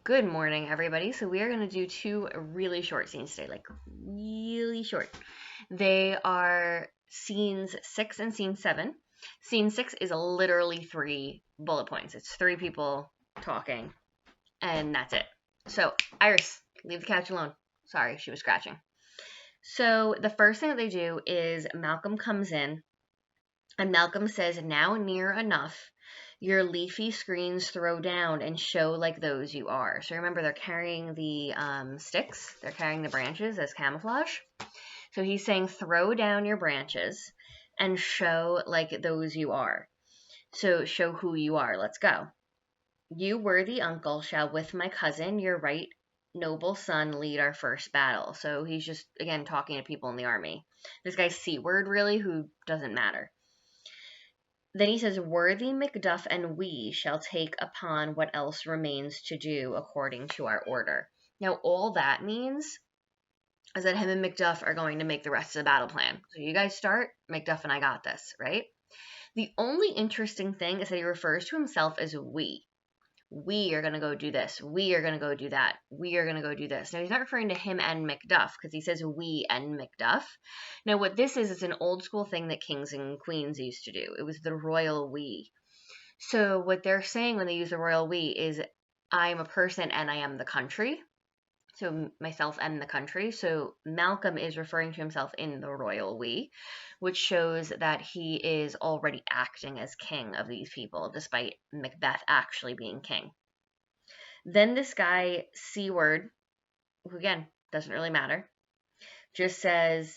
Good morning, everybody. So we are going to do two really short scenes today, like really short. They are scenes 6 and scene 7. Scene 6 is literally 3 bullet points. It's 3 people talking, and that's it. So, Iris, leave the couch alone. Sorry, she was scratching. So the first thing that they do is Malcolm comes in, and Malcolm says, "Now near enough. Your leafy screens throw down and show like those you are." So remember, they're carrying the sticks, they're carrying the branches as camouflage. So he's saying, throw down your branches and show like those you are. So show who you are. Let's go. You worthy uncle shall with my cousin, your right noble son, lead our first battle. So he's just, again, talking to people in the army. This guy's C-word, really, who doesn't matter. Then he says, worthy Macduff and we shall take upon what else remains to do according to our order. Now, all that means is that him and Macduff are going to make the rest of the battle plan. So you guys start, Macduff and I got this, right? The only interesting thing is that he refers to himself as we. We are going to go do this. We are going to go do that. We are going to go do this. Now, he's not referring to him and Macduff because he says we and Macduff. Now, what this is an old school thing that kings and queens used to do. It was the royal we. So, what they're saying when they use the royal we is I am a person and I am the country. So, myself and the country. So, Malcolm is referring to himself in the royal we, which shows that he is already acting as king of these people, despite Macbeth actually being king. Then this guy, C-word, who again doesn't really matter, just says,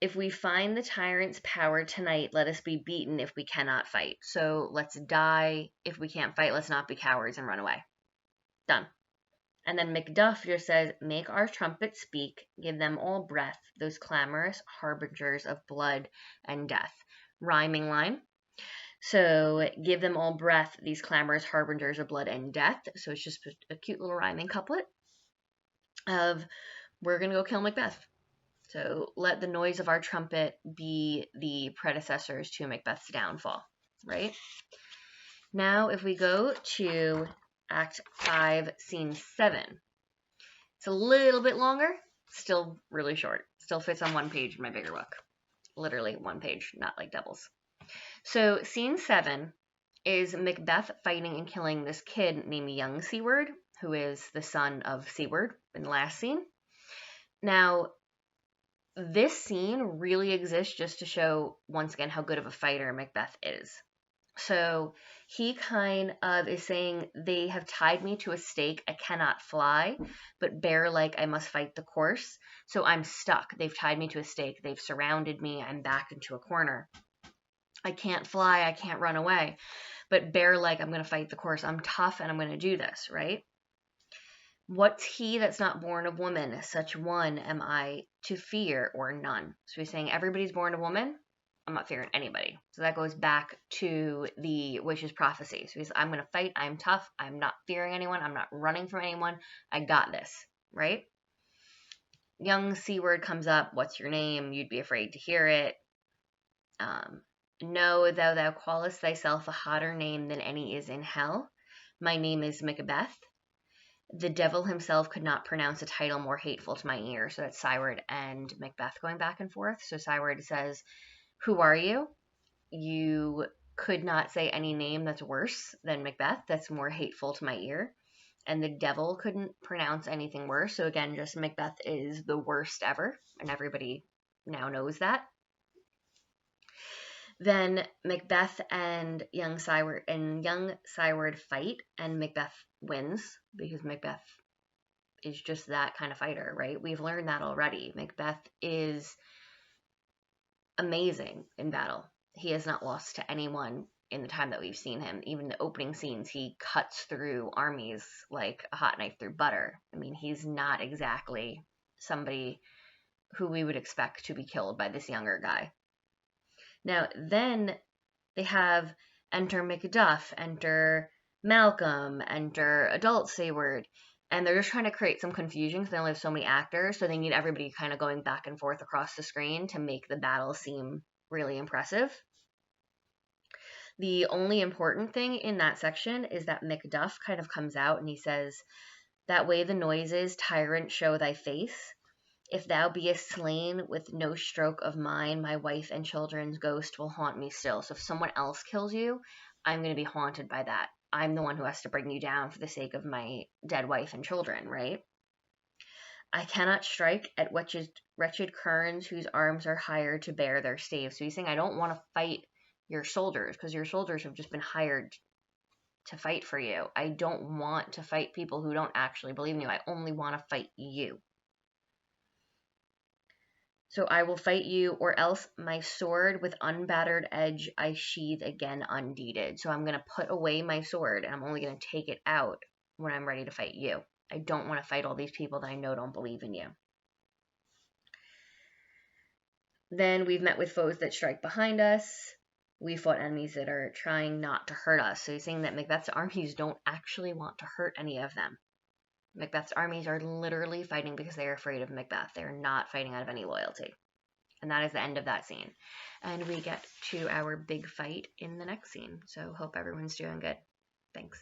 if we find the tyrant's power tonight, let us be beaten if we cannot fight. So let's die. If we can't fight, let's not be cowards and run away. Done. And then Macduff just says, make our trumpets speak, give them all breath, those clamorous harbingers of blood and death. Rhyming line. So give them all breath, these clamorous harbingers of blood and death. So it's just a cute little rhyming couplet of, we're going to go kill Macbeth. So let the noise of our trumpet be the predecessors to Macbeth's downfall, right? Now, if we go to Act 5, Scene 7, it's a little bit longer, still really short. Still fits on one page in my bigger book. Literally one page, not like doubles. So Scene 7 is Macbeth fighting and killing this kid named Young C-word, who is the son of C-word in the last scene. Now, this scene really exists just to show, once again, how good of a fighter Macbeth is. So he kind of is saying, they have tied me to a stake. I cannot fly, but bear-like I must fight the course. So I'm stuck. They've tied me to a stake. They've surrounded me. I'm backed into a corner. I can't fly. I can't run away. But bear-like I'm going to fight the course. I'm tough and I'm going to do this, right? What's he that's not born of woman? Such one am I to fear or none. So he's saying everybody's born of woman. I'm not fearing anybody. So that goes back to the witch's prophecy. So he's, I'm going to fight. I'm tough. I'm not fearing anyone. I'm not running from anyone. I got this, right? Young C-word comes up. What's your name? You'd be afraid to hear it. Know thou callest thyself a hotter name than any is in hell. My name is Macbeth. The devil himself could not pronounce a title more hateful to my ear. So that's C-word and Macbeth going back and forth. So C-word says, who are you? You could not say any name that's worse than Macbeth, that's more hateful to my ear. And the devil couldn't pronounce anything worse. So again, just Macbeth is the worst ever, and everybody now knows that. Then Macbeth and young C-word fight, and Macbeth wins because Macbeth is just that kind of fighter, right? We've learned that already. Macbeth is amazing in battle. He has not lost to anyone in the time that we've seen him. Even the opening scenes, he cuts through armies like a hot knife through butter. I mean, he's not exactly somebody who we would expect to be killed by this younger guy. Now, then they have enter Macduff, enter Malcolm, enter adult C-word, and they're just trying to create some confusion because they only have so many actors, so they need everybody kind of going back and forth across the screen to make the battle seem really impressive. The only important thing in that section is that Macduff kind of comes out and he says, "That way the noises, tyrant, show thy face. If thou beest slain with no stroke of mine, my wife and children's ghost will haunt me still." So if someone else kills you, I'm going to be haunted by that. I'm the one who has to bring you down for the sake of my dead wife and children, right? "I cannot strike at wretched kerns whose arms are hired to bear their staves." So he's saying, I don't want to fight your soldiers because your soldiers have just been hired to fight for you. I don't want to fight people who don't actually believe in you. I only want to fight you. "So I will fight you, or else my sword with unbattered edge I sheathe again undeeded." So I'm going to put away my sword and I'm only going to take it out when I'm ready to fight you. I don't want to fight all these people that I know don't believe in you. Then we've met with foes that strike behind us. We fought enemies that are trying not to hurt us. So he's saying that Macbeth's armies don't actually want to hurt any of them. Macbeth's armies are literally fighting because they're afraid of Macbeth. They're not fighting out of any loyalty. And that is the end of that scene. And we get to our big fight in the next scene. So hope everyone's doing good. Thanks.